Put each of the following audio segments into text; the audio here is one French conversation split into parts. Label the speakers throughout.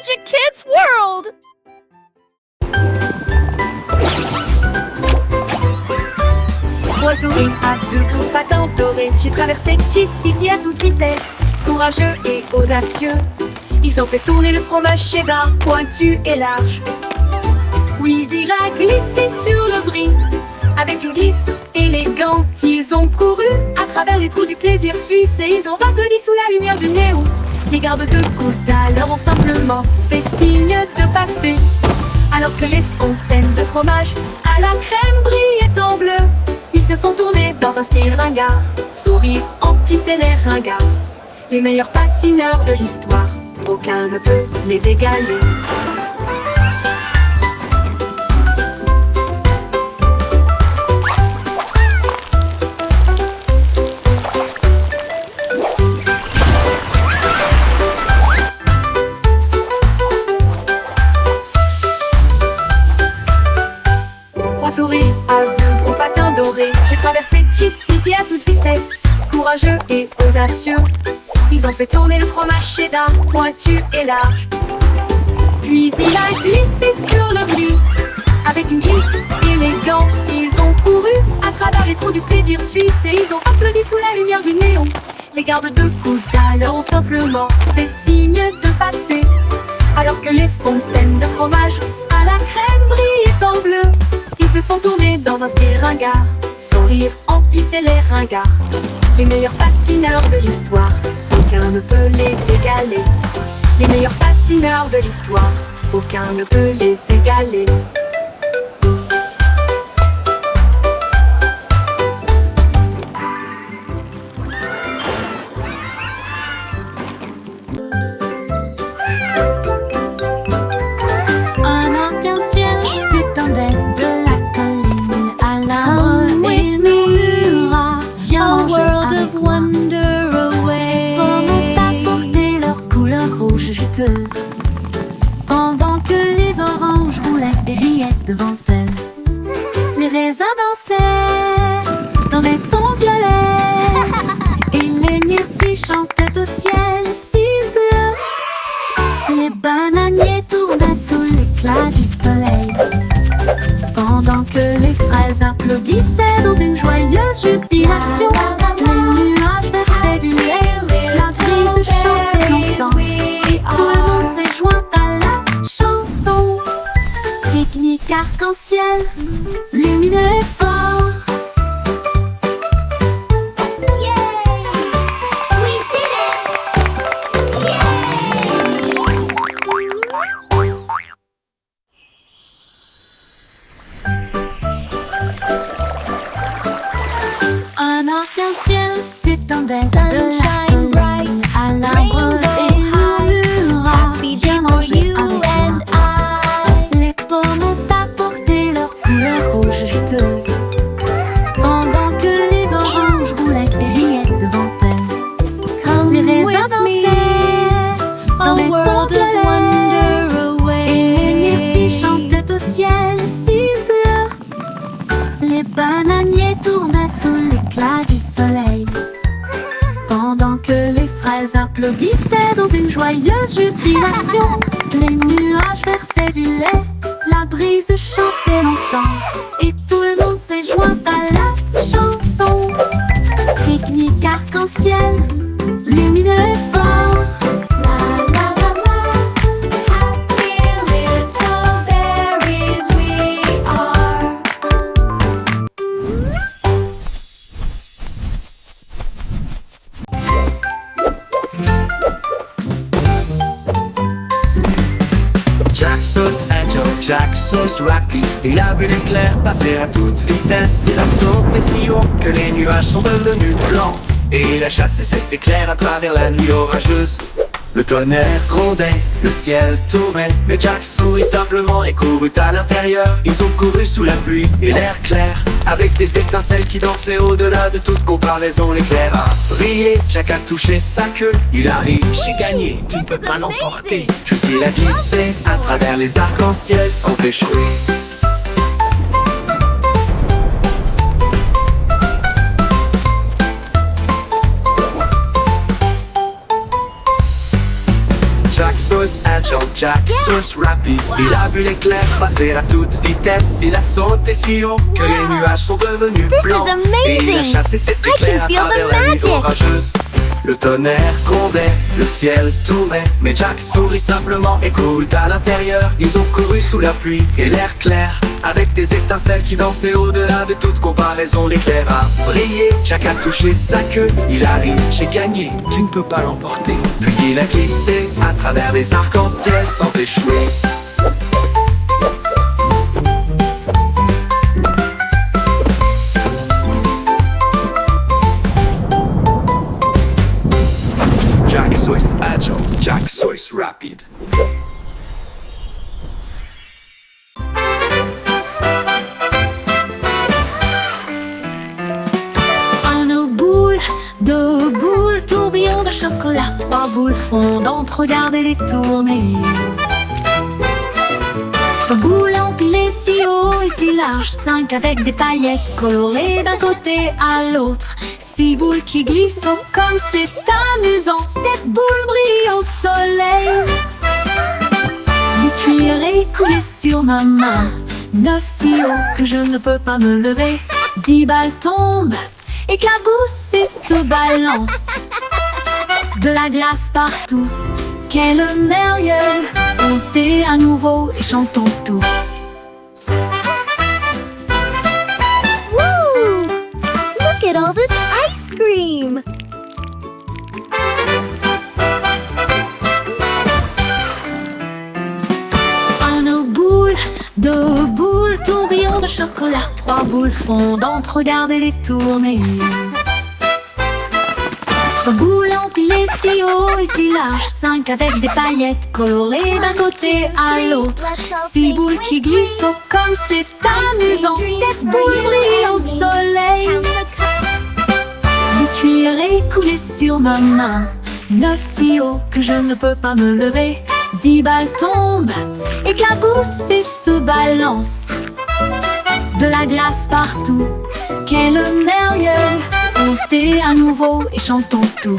Speaker 1: Magic Kids World!
Speaker 2: Oiseau et à deux patins dorés, j'ai traversé Cheez-City à toute vitesse. Courageux et audacieux, ils ont fait tourner le fromage cheddar pointu et large. Puis il a glissé sur le brie. Avec une glisse élégante, ils ont couru à travers les trous du plaisir suisse et ils ont applaudi sous la lumière du néon. Les gardes de côte alors ont simplement fait signe de passer, alors que les fontaines de fromage à la crème brillaient en bleu. Ils se sont tournés dans un style ringard, sourire emplissait les ringards. Les meilleurs patineurs de l'histoire, aucun ne peut les égaler. Trois souris aveugles aux patins dorés, j'ai traversé Cheez-City à toute vitesse. Courageux et audacieux, ils ont fait tourner le fromage cheddar pointu et large. Puis il a glissé sur le brie. Avec une glisse élégante, ils ont couru à travers les trous du plaisir suisse et ils ont applaudi sous la lumière du néon. Les gardes de côte alors ont simplement fait signe de passer, alors que les fontaines de fromage à la crème brillaient en bleu. Ils se sont tournés dans un style ringard, sourire emplissait les ringards. Les meilleurs patineurs de l'histoire, aucun ne peut les égaler. Les meilleurs patineurs de l'histoire, aucun ne peut les égaler.
Speaker 3: Un arc-en-ciel s'étendait de la colline à la et murmura, viens world of wonder away. Les pommes ont apporté leur couleur rouge juteuse, pendant que les oranges roulaient et riaient devant elles. Les raisins dansaient dans des tons violets et les myrtilles chantaient au ciel si bleu. Les bananiers tournaient sous l'éclat du soleil, pendant que les fraises applaudissaient dans une joyeuse jubilation. Les nuages versaient du lait, la brise chantait longtemps, et tout le monde s'est joint à la chanson. Pique-nique arc-en-ciel, lumineux et fort. Un arc-en-ciel s'étendait
Speaker 4: Sunshine
Speaker 3: de la colline à l'arbre et murmura,
Speaker 4: Happy day
Speaker 3: viens
Speaker 4: for
Speaker 3: manger
Speaker 4: you
Speaker 3: avec
Speaker 4: and
Speaker 3: nous.
Speaker 4: I.
Speaker 3: Les pommes ont apporté leur couleur rouge juteuse, pendant que les oranges roulaient et riaient devant elles.
Speaker 4: Come
Speaker 3: Les raisins
Speaker 4: with me,
Speaker 3: dansaient dans
Speaker 4: a
Speaker 3: des tons
Speaker 4: world of
Speaker 3: violets,
Speaker 4: wonder
Speaker 3: et les myrtilles
Speaker 4: away.
Speaker 3: chantaient au ciel si bleu. Les bananiers tournaient sous l'éclat du soleil, pendant que les fraises applaudissaient dans une joyeuse jubilation. Les nuages versaient du lait, la brise chantait longtemps, et tout le monde s'est joint à la chanson. Pique-nique arc-en-ciel, lumineux et fort.
Speaker 4: La la la la, happy little berries we are.
Speaker 5: Jack Sauce Angel, Jack Sauce Rapide. Il a vu l'éclair passer à toute vitesse. Il a sauté si haut que les nuages sont devenus blancs. Et il a chassé cet éclair à travers la nuit orageuse. Le tonnerre grondait, le ciel tournait, mais Jack sourit simplement et courut à l'intérieur. Ils ont couru sous la pluie et l'air clair, avec des étincelles qui dansaient au-delà de toute comparaison. L'éclair a brillé, Jack a touché sa queue. Il a ri, j'ai gagné, tu ne peux pas l'emporter. Puis il a glissé à travers les arcs-en-ciel sans échouer. Sauce agile, Jack Sauce rapide. Il a vu l'éclair passer à toute vitesse. Il a sauté si haut que les nuages sont devenus
Speaker 3: This is
Speaker 5: blancs. Et il a
Speaker 3: amazing.
Speaker 5: chassé cet
Speaker 3: I can
Speaker 5: éclair à
Speaker 3: feel the
Speaker 5: travers la nuit
Speaker 3: magic.
Speaker 5: orageuse. Le tonnerre grondait, le ciel tournait, mais Jack sourit simplement et courut à l'intérieur. Ils ont couru sous la pluie et l'air clair, avec des étincelles qui dansaient au-delà de toute comparaison. L'éclair a brillé, Jack a touché sa queue. Il a ri, j'ai gagné, tu ne peux pas l'emporter. Puis il a glissé à travers les arcs-en-ciel sans échouer. Jack Sauce agile, Jack Sauce rapide.
Speaker 3: Un boule, deux boules, tourbillon de chocolat, trois boules fondantes, regardez-les tourner. Trois boules empilées si haut et si large, cinq avec des paillettes colorées d'un côté à l'autre. Six boules qui glissent, oh, comme c'est amusant. Sept boules brillent au soleil. Du cuir écoulé sur ma main. Neuf si haut que je ne peux pas me lever. 10 balles tombent, éclaboussent et se balancent. De la glace partout, quel merveille. Montez à nouveau et chantons tous.
Speaker 4: Woo! Look at all this ice cream!
Speaker 3: Un boule, deux boules, tourbillon de chocolat, trois boules fondantes, regardez-les tourner. Trois boules empilées si haut et si large, cinq avec des paillettes colorées d'un côté à l'autre. Six boules qui glissent, oh, comme c'est amusant. Sept boules brillent au soleil.
Speaker 4: Count the cup.
Speaker 3: Du cuir écoulé sur ma main. Neuf si haut que je ne peux pas me lever. 10 balles tombent, éclaboussent et se balancent. De la glace partout, quel merveille. Montez à nouveau et chantons tous.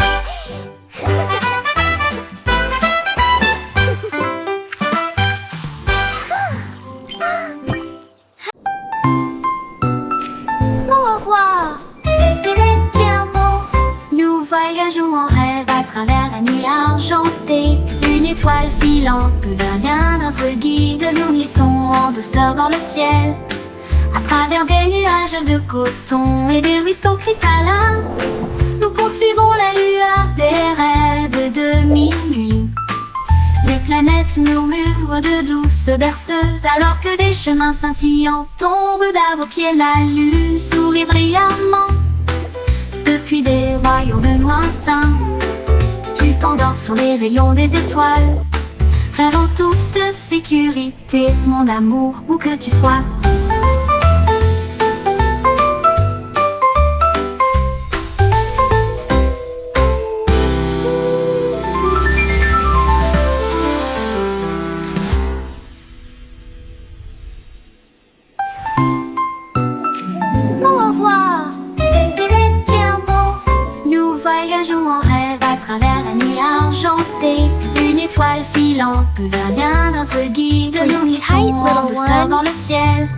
Speaker 4: Au revoir! Tiens bon, nous voyageons en rêve à travers la nuit argentée. Une étoile filante devient notre guide. Nous glissons en douceur dans le ciel. À travers des nuages de coton et des ruisseaux cristallins, nous poursuivons la lueur des rêves de minuit. Les planètes murmurent de douces berceuses, alors que des chemins scintillants tombent à vos pieds. La lune sourit brillamment depuis des royaumes lointains. Tu t'endors sur les rayons des étoiles, rêve en toute sécurité, mon amour, où que tu sois. Au revoir! Tiens bon, nous voyageons en rêve à travers la nuit argentée. Une étoile filante devient notre guide. Nous glissons en douceur dans le ciel.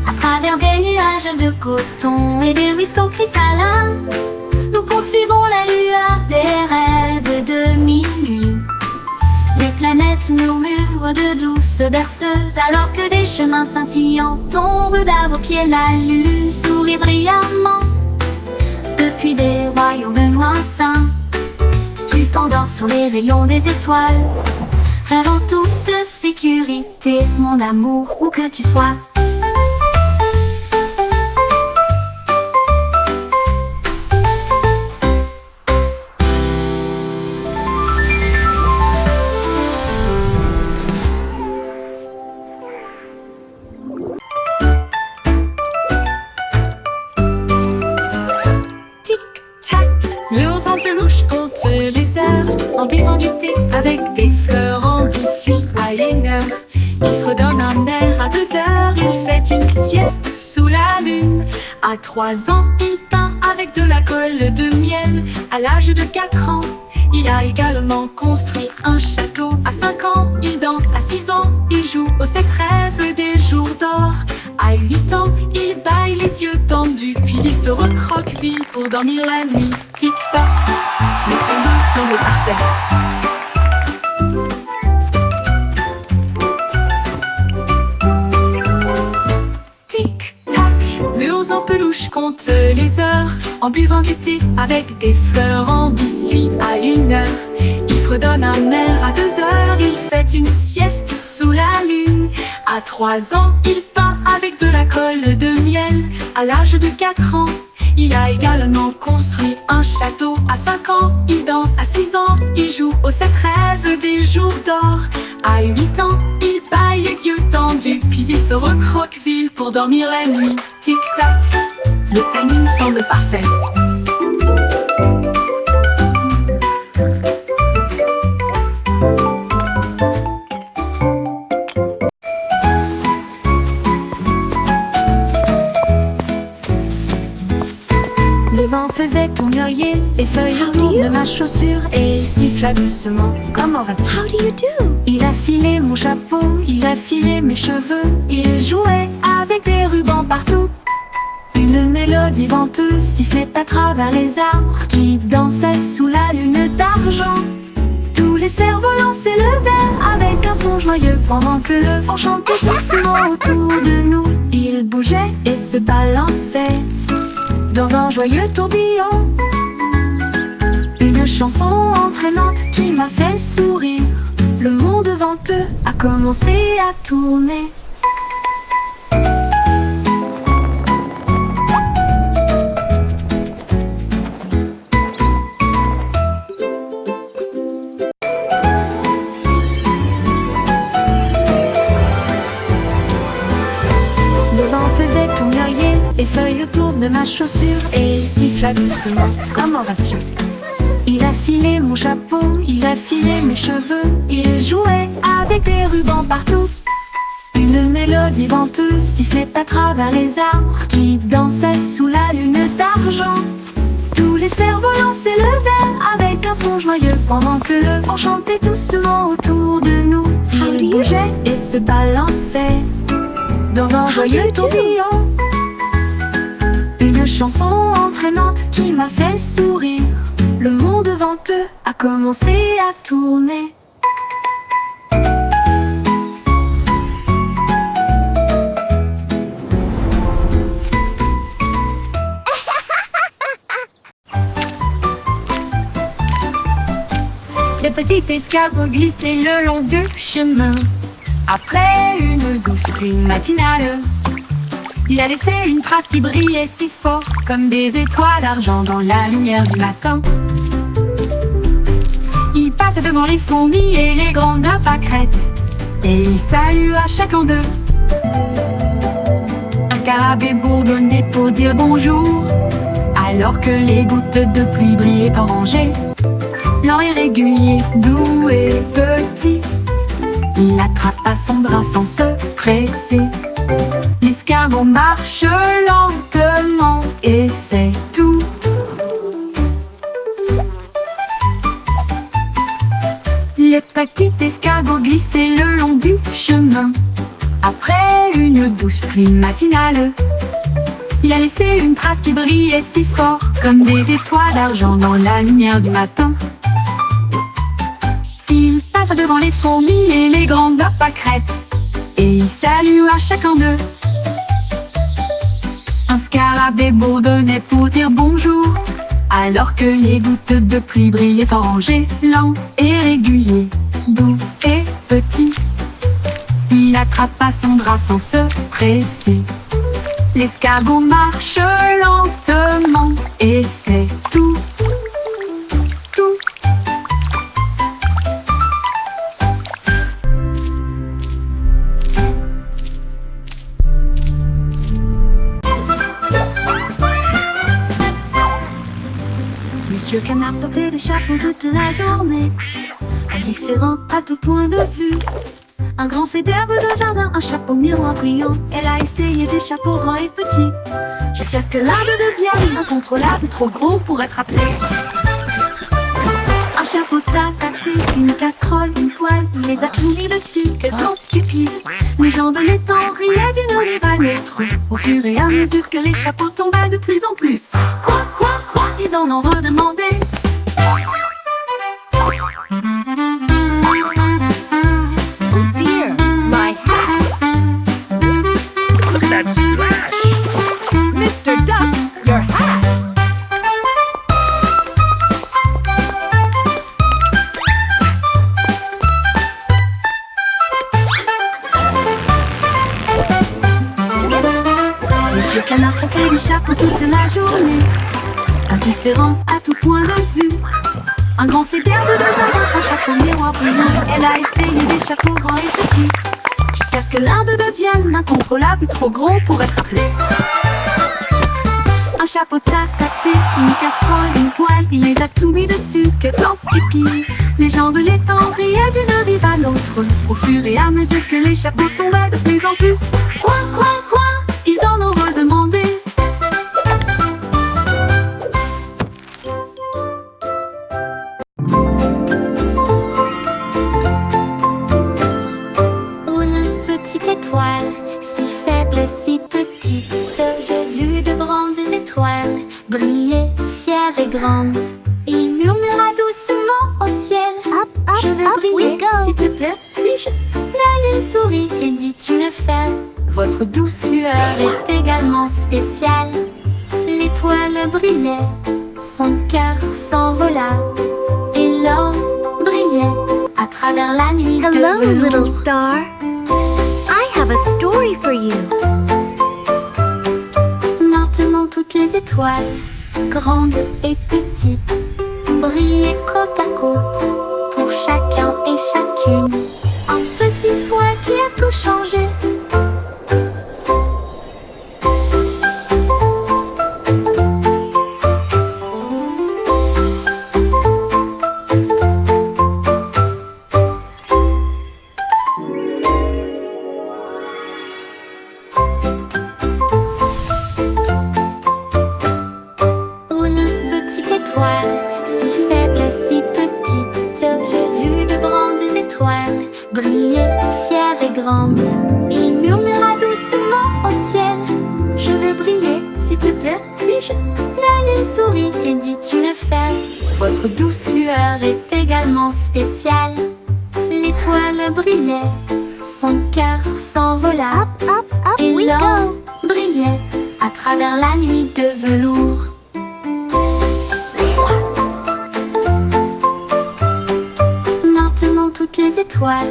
Speaker 4: À travers des nuages de coton et des ruisseaux cristallins, nous poursuivons la lueur des rêves de minuit. Les planètes murmurent de douces berceuses, alors que des chemins scintillants tombent à vos pieds. La lune sourit brillamment depuis des royaumes lointains. Tu t'endors sur les rayons des étoiles, rêve en toute sécurité, mon amour, où que tu sois.
Speaker 3: L'ours en peluche compte les heures en buvant du thé avec des fleurs en biscuit à 1h. Il fredonne un air à 2h, il fait une sieste sous la lune. À 3 ans, il peint avec de la colle de miel. À l'âge de 4 ans,
Speaker 2: Il a également construit un château. À 5 ans, il danse. À 6 ans, il joue aux 7 rêves des jours d'or. À 8 ans, il baille les yeux tendus. Puis il se recroqueville pour dormir la nuit. Tic-tac, le timing semble parfait. Le ours en peluche compte les heures en buvant du thé avec des fleurs en biscuit à 1 heure. Il fredonne un air à 2 heures, il fait une sieste sous la lune. À 3 ans, il peint avec de la colle de miel. À l'âge de 4 ans, il a également construit un château. À 5 ans, il danse. À 6 ans, il joue aux 7 rêves des jours d'or. À 8 ans, il baille les yeux tendus. Puis il se recroqueville pour dormir la nuit. Tic-tac, le timing semble parfait.
Speaker 3: Le vent faisait tournoyer les feuilles autour de ma chaussure et il siffla doucement. Comment vas-tu?
Speaker 4: How do you do?
Speaker 3: Il a filé mon chapeau, il a filé mes cheveux. Il jouait avec des rubans partout. Une mélodie venteuse sifflait à travers les arbres qui dansaient sous la lune d'argent. Tous les cerfs-volants s'élevaient avec un son joyeux pendant que le vent chantait doucement autour de nous. Il bougeait et se balançait dans un joyeux tourbillon. Une chanson entraînante qui m'a fait sourire. Le monde venteux a commencé à tourner. Le vent faisait tournoyer les feuilles autour de ma chaussure et il siffla doucement. Comment vas-tu? Il a filé mon chapeau, il a filé mes cheveux. Il jouait avec des rubans partout. Une mélodie venteuse sifflait à travers les arbres qui dansaient sous la lune d'argent. Tous les cerfs-volants s'élevaient avec un son joyeux pendant que le vent chantait doucement autour de nous. Il bougeait et se balançait dans un joyeux tourbillon. Une chanson entraînante qui m'a fait sourire. Le monde venteux a commencé à tourner. Le petit escargot glissait le long du chemin. Après une douce pluie matinale, il a laissé une trace qui brillait si fort, comme des étoiles d'argent dans la lumière du matin. Il passait devant les fourmis et les grandes pâquerettes, et il salua chacun d'eux. Un scarabée bourdonnait pour dire bonjour, alors que les gouttes de pluie brillaient en rangée. Lent et régulier, doux et petit, il attrapa son bras sans se presser. L'escargot marche lentement et c'est tout. Les petits escargots glissaient le long du chemin. Après une douce pluie matinale, il a laissé une trace qui brillait si fort, comme des étoiles d'argent dans la lumière du matin. Il passa devant les fourmis et les grandes pâquerettes, et il salua chacun d'eux. Un scarabée bourdonnait pour dire bonjour, alors que les gouttes de pluie brillaient en rangées. Lent et régulier, doux et petit, il attrapa son bras sans se presser. L'escargot marche lentement et c'est tout. Tout. Monsieur Canard portait des chapeaux toute la journée, indifférent à tout point de vue. Un grand fait d'herbe de jardin, un chapeau miroir brillant. Elle a essayé des chapeaux grands et petits, jusqu'à ce que l'un d'eux devienne incontrôlable, trop gros pour être appelé
Speaker 2: Un chapeau, tasse, à thé, une casserole, une poêle, il les a tout mis dessus, quel plan stupide. Les gens de l'étang riaient d'une rive à l'autre, au fur et à mesure que les chapeaux tombaient de plus en plus. Quoi, ils en ont redemandé.
Speaker 3: Oh dear, my hat!
Speaker 5: Look at that splash!
Speaker 3: Mr. Duck, your hat!
Speaker 2: Monsieur Canard portait des chapeaux toute la journée, indifférent à tout point de vue. Un grand fait d'herbe de jardin, un chapeau miroir brillant. Elle a essayé des chapeaux grands et petits, jusqu'à ce que l'un d'eux devienne incontrôlable, trop gros pour être appelé. Un chapeau, tasse, à thé, une casserole, une poêle, il les a tout mis dessus, quel plan stupide. Les gens de l'étang riaient d'une rive à l'autre, au fur et à mesure que les chapeaux tombaient de plus en plus. Quoi, ils en ont redemandé.
Speaker 4: Une petite étoile, si faible, si petite, j'ai vu de grandes étoiles briller, fières et grandes. Il murmura doucement au ciel: je vais briller, s'il te plaît. Puis-je? La lune sourit et dit: tu le fais. Votre douce lueur est également spéciale. L'étoile brillait, son cœur s'envola, et l'or brillait à travers la nuit de
Speaker 3: Hello,
Speaker 4: velours.
Speaker 3: little star. I have a story for you.
Speaker 4: Maintenant toutes les étoiles, grandes et petites, brillaient côte à côte, pour chacun et chacune. Un petit soin qui a tout changé. Une petite étoile, si faible, si petite, j'ai vu de grandes étoiles briller, fières et grandes. Il murmura doucement au ciel: je vais briller, s'il te plaît. Puis-je? La lune sourit et dit: tu le fais. Votre douce lueur est également spéciale. L'étoile brillait, son cœur s'envola,
Speaker 3: Up
Speaker 4: et
Speaker 3: we
Speaker 4: l'or
Speaker 3: go.
Speaker 4: brillait à travers la nuit de velours. Maintenant toutes les étoiles,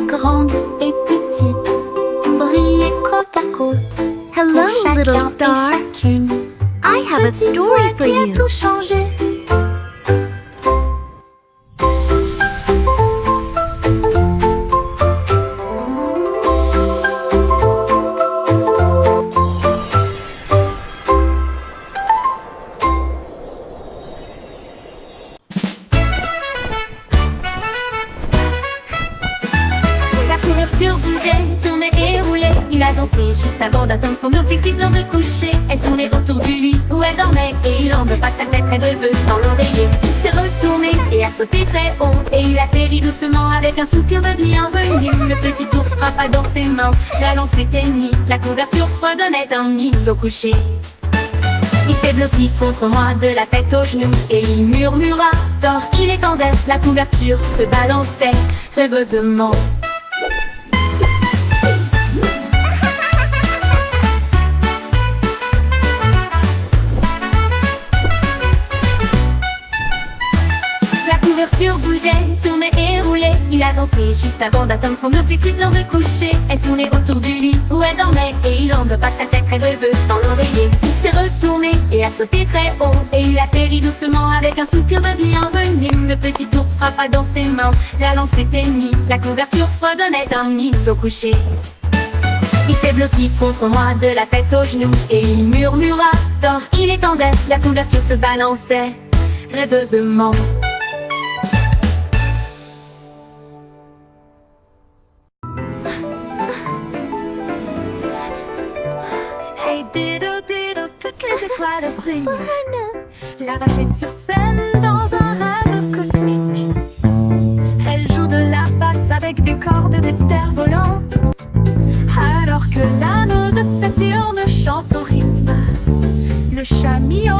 Speaker 4: grandes et petites, brillaient côte à côte,
Speaker 3: Hello,
Speaker 4: pour chacun
Speaker 3: little
Speaker 4: et
Speaker 3: star.
Speaker 4: chacune.
Speaker 3: I have a
Speaker 4: Petit
Speaker 3: story
Speaker 4: souhait
Speaker 3: for
Speaker 4: qui a
Speaker 3: you.
Speaker 4: tout changé. La couverture bougeait, tournait et roulait. Il a dansé juste avant d'atteindre son objectif lors de coucher. Elle tournait autour du lit où elle dormait, et il embarqua sa tête très rêveuse dans l'oreiller. Il s'est retourné et a sauté très haut, et il atterrit doucement avec un soupir de bienvenue. Le petit ours frappa dans ses mains, la lampe s'éteignit, la couverture fredonnait un nid au coucher. Il s'est blotti contre moi de la tête aux genoux, et il murmura d'or, il étendait, la couverture se balançait rêveusement. La couverture bougeait, tournait et roulait. Il a dansé juste avant d'atteindre son objectif lors de coucher. Elle tournait autour du lit où elle dormait, et il enveloppa sa tête très rêveuse dans l'oreiller. Il s'est retourné et a sauté très haut, et il atterrit doucement avec un soupir de bienvenue. Le petit ours frappa dans ses mains, la lampe s'éteignit, la couverture fredonnait un nid au coucher. Il s'est blotti contre moi de la tête aux genoux, et il murmura d'or, il étendait, la couverture se balançait rêveusement. Hey diddle diddle, toutes les étoiles brillent. La vache est sur scène dans un rêve cosmique.
Speaker 2: des cordes des cerfs-volants. Alors que l'anneau de Saturne chante au rythme, le chat miaule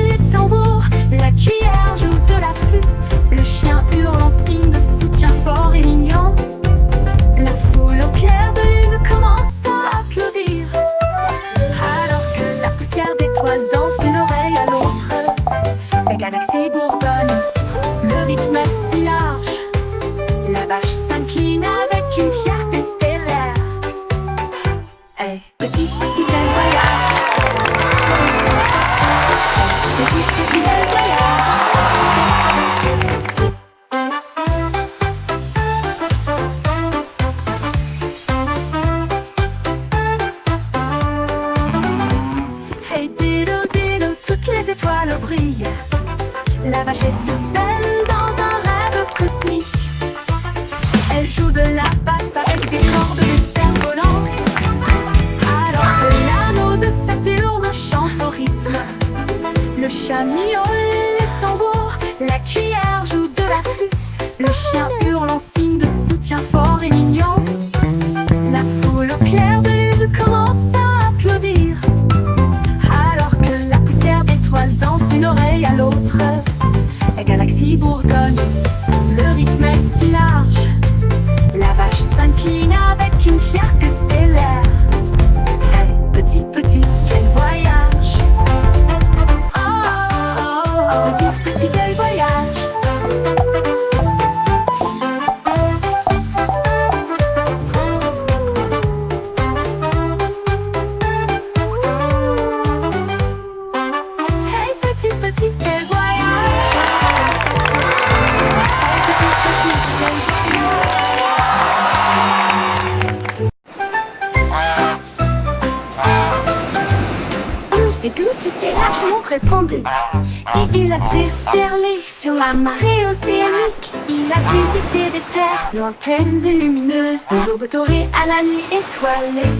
Speaker 2: les tambours, la cuillère joue de la flûte, le chien hurle en signe de soutien fort et mignon. La foule au clair de lune commence à applaudir, alors que la poussière d'étoiles danse d'une oreille à l'autre. La galaxie bourdonne, le rythme est si large, la vache s'incline avec une fierté stellaire. Hey, petit, petit bel voyage. Petit, petit bel voyage. Hey, diddle, diddle, toutes les étoiles brillent. La vache est sur scène dans un rêve cosmique. Elle joue de la basse avec des cordes de cerfs-volants, alors que l'anneau de Saturne chante au rythme. Le chat miaule les tambours, la cuillère joue de la flûte, le chien hurle en signe de soutien fort et mignon. La foule au clair de lune commence à applaudir, alors que la poussière d'étoiles danse d'une oreille à l'autre. La galaxie bourdonne, le rythme est si large, la vache s'incline avec une fierté stellaire. Hey, petit, petit, quel voyage. Oh, oh, oh, oh, petit, petit, quel voyage. Hey, petit, petit, quel voyage. Hey, petit, petit, quel C'est Goosey s'est lâchement répandu, et il a déferlé sur la marée océanique. Il a visité des terres lointaines et lumineuses, l'aube dorée à la nuit étoilée.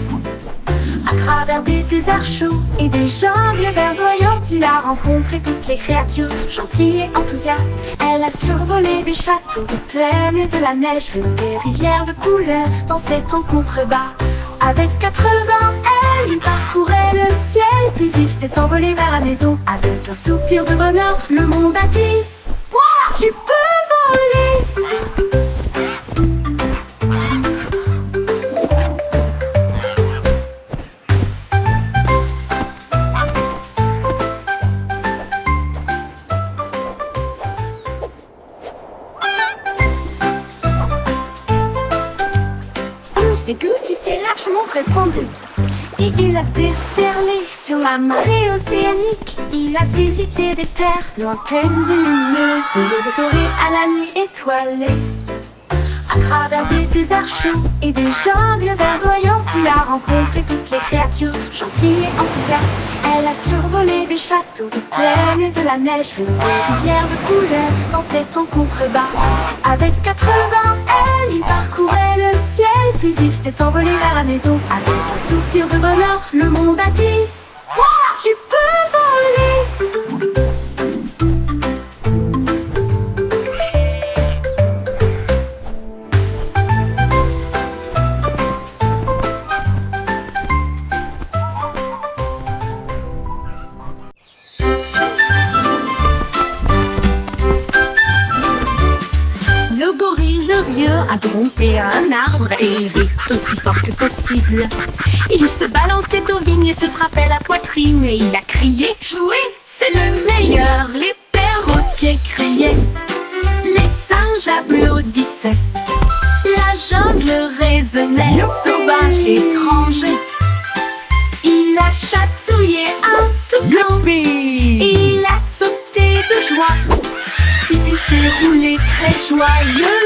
Speaker 2: À travers des déserts chauds et des jungles verdoyantes, il a rencontré toutes les créatures gentilles et enthousiastes. Elle a survolé des châteaux, des plaines et de la neige, des rivières de couleurs dans cette en contrebas. Avec 80 ailes, il parcourait le ciel, puis il s'est envolé vers la maison. Avec un soupir de bonheur, le monde a dit: Ouah, tu peux voler! C'est Goosey s'est lâchement répandu, et il a déferlé sur la marée océanique. Il a visité des terres lointaines et lumineuses, l'aube dorée à la nuit étoilée. À travers des déserts chauds et des jungles verdoyantes, il a rencontré toutes les créatures gentilles et enthousiastes. Elle a survolé des châteaux, des plaines et de la neige, des rivières de couleurs dans cet en contrebas. Avec 80 ailes, il parcourait le ciel, puis il s'est envolé vers la maison. Avec un soupir de bonheur, le monde a dit: Ouah, tu peux voler! A grimpé à un arbre et il rit aussi fort que possible. Il se balançait aux vignes et se frappait la poitrine, et il a crié: Jouer, c'est le meilleur. Les perroquets criaient, les singes applaudissaient, la jungle résonnait, sauvage et étrange. Il a chatouillé un toucan, il a sauté de joie, puis il s'est roulé très joyeusement.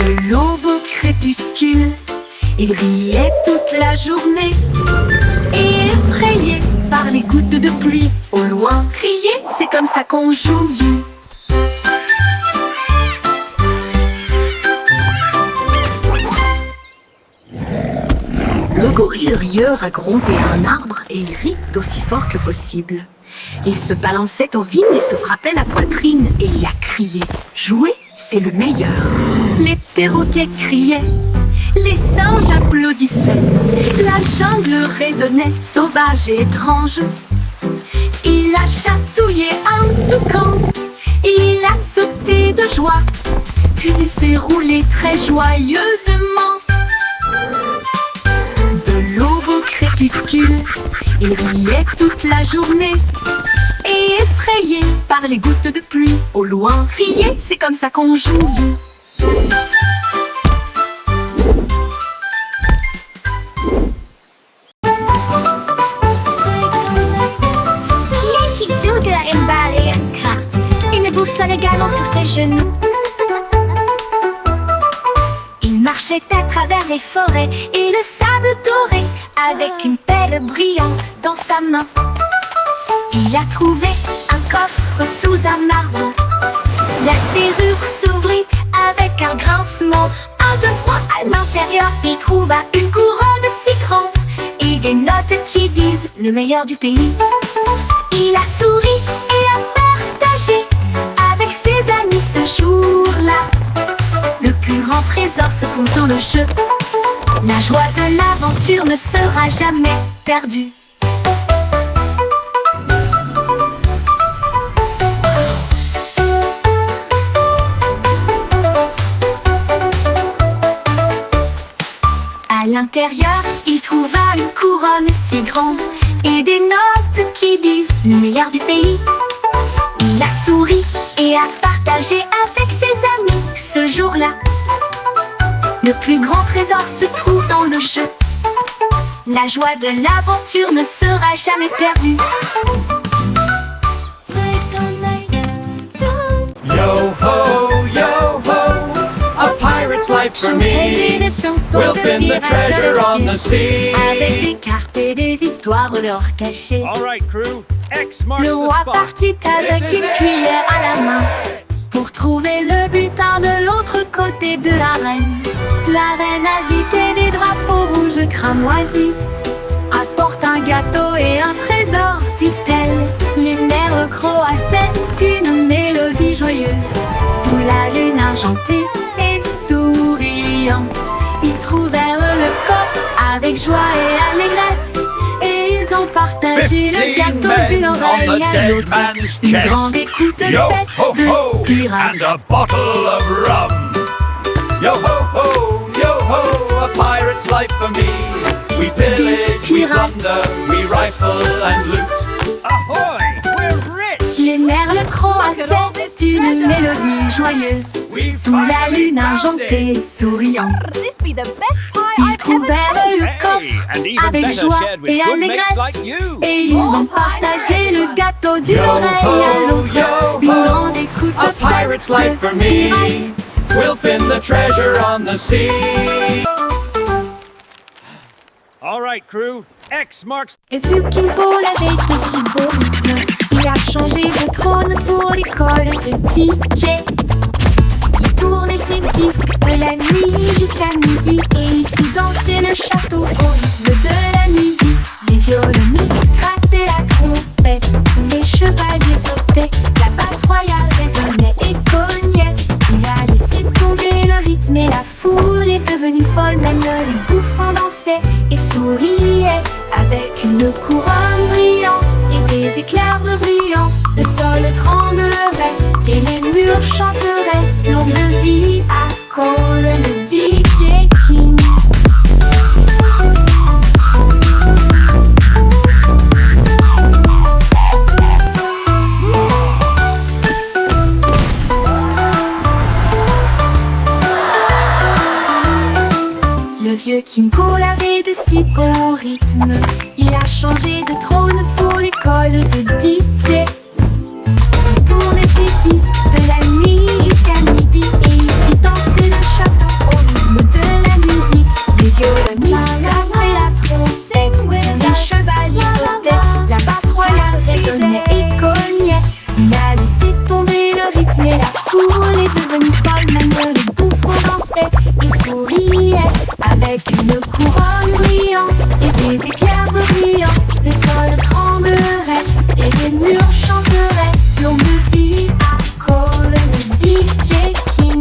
Speaker 2: De l'aube au crépuscule, il riait toute la journée, et effrayé par les gouttes de pluie, au loin criait: C'est comme ça qu'on joue. Le gorille rieur a grimpé à un arbre et il rit d'aussi fort que possible. Il se balançait aux vignes et se frappait la poitrine, et il a crié: Jouer, c'est le meilleur. Les perroquets criaient, les singes applaudissaient, la jungle résonnait, sauvage et étrange. Il a chatouillé un toucan, il a sauté de joie, puis il s'est roulé très joyeusement. De l'aube au crépuscule, il riait toute la journée, et effrayé par les gouttes de pluie, au loin criait, c'est comme ça qu'on joue.
Speaker 4: Yankee Doodle a une balle et une carte, une boussole et galon sur ses genoux. Il marchait à travers les forêts et le sable doré, avec une pelle brillante dans sa main. Il a trouvé un coffre sous un arbre. La serrure s'ouvrit avec un grincement. 1, 2, 3, à l'intérieur, il trouva une couronne si grande et des notes qui disent le meilleur du pays. Il a souri et a partagé avec ses amis ce jour-là. Le plus grand trésor se trouve dans le jeu. La joie de l'aventure ne sera jamais perdue. À l'intérieur, il trouva une couronne si grande et des notes qui disent le meilleur du pays. Il a souri et a partagé avec ses amis ce jour-là. Le plus grand trésor se trouve dans le jeu. La joie de l'aventure ne sera jamais perdue.
Speaker 5: Yo ho, a pirate's life for
Speaker 2: Chantez
Speaker 5: me.
Speaker 2: des chansons
Speaker 5: We'll
Speaker 2: de
Speaker 5: fin the
Speaker 2: pirates
Speaker 5: treasure on the sea.
Speaker 2: avec des cartes et des histoires d'or cachées.
Speaker 1: All right, crew. X marks
Speaker 2: Le
Speaker 1: the
Speaker 2: roi
Speaker 1: spot.
Speaker 2: partit avec une cuillère à la main pour trouver le butin de l'autre côté de la reine. La reine agitait des drapeaux rouges cramoisis. Apporte un gâteau et un trésor, dit-elle. Les mères croassaient une mélodie joyeuse. Sous la lune argentée et souriante, ils trouvèrent le coffre avec joie et allégresse. Et ils ont partagé le gâteau d'une oreille à l'autre. Une grande écoute faite de pirates.
Speaker 5: And a bottle of rum. Yo ho, a pirate's life for me. We pillage, we plunder, we rifle and loot.
Speaker 1: Ahoy! We're rich!
Speaker 2: Les merles croassaient une mélodie joyeuse. Sous la lune argentée et souriante,
Speaker 3: This be the best pie
Speaker 2: ils
Speaker 3: I've ever
Speaker 2: trouvèrent
Speaker 3: tasted.
Speaker 2: le
Speaker 1: Hey,
Speaker 2: coffre
Speaker 1: and even
Speaker 2: avec
Speaker 1: better
Speaker 2: joie
Speaker 1: shared with
Speaker 2: et
Speaker 1: good mates
Speaker 2: allégresse.
Speaker 1: like you.
Speaker 2: Et ils ont partagé le gâteau d'une oreille à l'autre. Une grande écoute
Speaker 5: A pirate's life for me. We'll fin the treasure on the sea.
Speaker 1: All right, crew. X marks.
Speaker 4: Et vu Kimbo l'avait aussi beau rythme, il a changé de trône pour l'école de DJ. Il tournait ses disques de la nuit jusqu'à midi et il fit danser le château au rythme de la musique. Les violonistes grattaient la trompette, les chevaliers sautaient, la basse royale résonnait et cognait. Il a laissé tomber le rythme et la foule est devenue folle. Même les bouffons dansaient et souriaient avec une couronne brillante et des éclairs brillants. Le sol tremblerait et les murs chanteraient longue vie à Cole, le DJ King. Le vieux Kim Cole avait de si beaux rythmes. Il a changé de trône pour l'école de DJ. Il tournait ses disques de la nuit jusqu'à midi et il fit danser le château au rythme de la musique. Les violonistes grattaient la trompette, les chevaliers sautaient, la basse royale résonnait et cognait. Il a laissé tomber le rythme et la foule est devenue folle. Même les bouffons dansaient et souriaient avec une couronne brillante et des éclairs brillants. Le sol tremblerait et les murs chanteraient longue vie à Cole, le DJ King.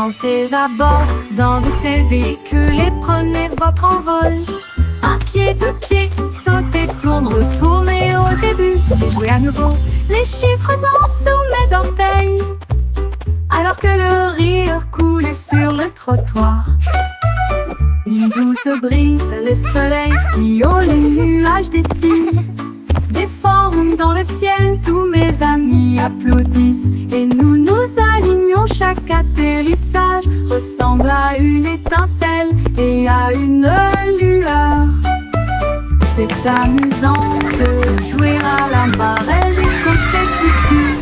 Speaker 2: Montez à bord dans de ces véhicules et prenez votre envol. Un pied, deux pieds, sautez, tourne, retournez au début. Jouez à nouveau, les chiffres dansent sous mes orteils. Alors que le rire coule sur le trottoir. Une douce brise, le soleil si haut, les nuages dessinent des formes dans le ciel. Tous mes amis applaudissent et nous nous alignons. Chaque atterrissage ressemble à une étincelle et à une lueur. C'est amusant de jouer à la marée jusqu'au crépuscule.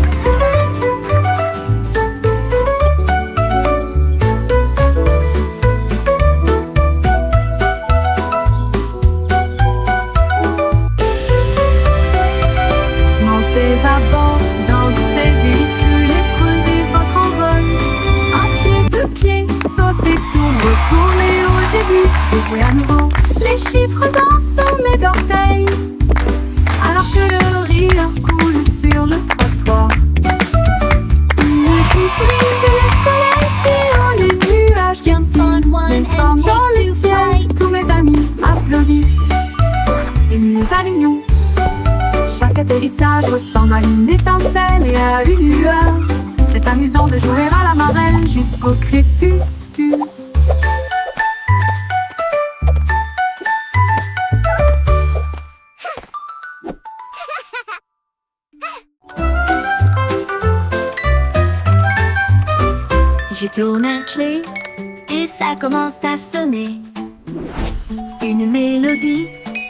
Speaker 2: Montez à bord dans ces véhicules et prenez votre envol. Un pied, deux pieds, sautez, tourne, retournez au début. Et jouez à nouveau, les chiffres dansent sous mes orteils. Alors que le rire coule sur le trottoir. Une douce brise, le soleil si haut, les nuages dessinent des formes dans le ciel. Tous mes amis applaudissent et nous nous alignons. Chaque atterrissage ressemble à une étincelle et à une lueur. C'est amusant de jouer à la marelle jusqu'au crépuscule.
Speaker 3: Je tourne un clé et ça commence à sonner. Une mélodie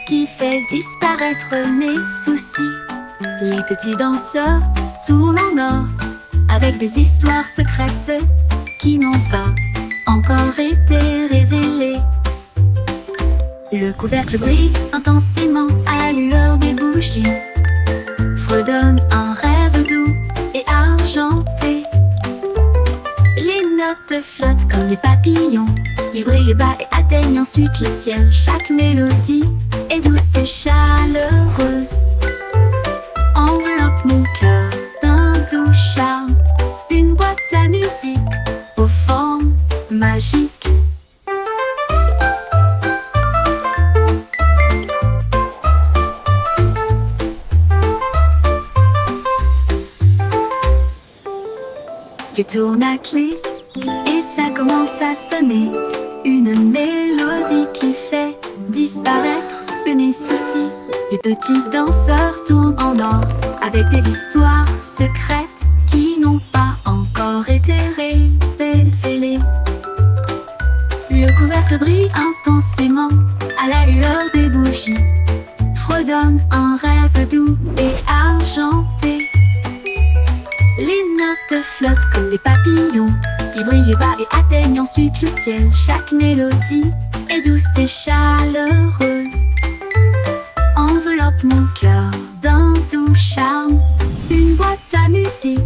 Speaker 3: qui fait disparaître mes soucis. Les petits danseurs tournent en or avec des histoires secrètes qui n'ont pas encore été révélées. Le couvercle brille intensément à la lueur des bougies, fredonne un rêve doux et argenté. Les notes flottent comme des papillons, ils brillent bas et atteignent ensuite le ciel. Chaque mélodie est douce et chaleureuse, enveloppe mon cœur d'un doux charme. Une boîte à musique aux formes magiques. Je tourne à clé et ça commence à sonner. Une mélodie qui fait disparaître mes soucis. Les petits danseurs tournent en or avec des histoires secrètes qui n'ont pas encore été révélées. Le couvercle brille intensément à la lueur des bougies, fredonne un rêve doux et argenté. Les notes flottent comme des papillons, ils brillent bas et atteignent ensuite le ciel. Chaque mélodie est douce et chaleureuse, enveloppe mon cœur d'un doux charme. Une boîte à musique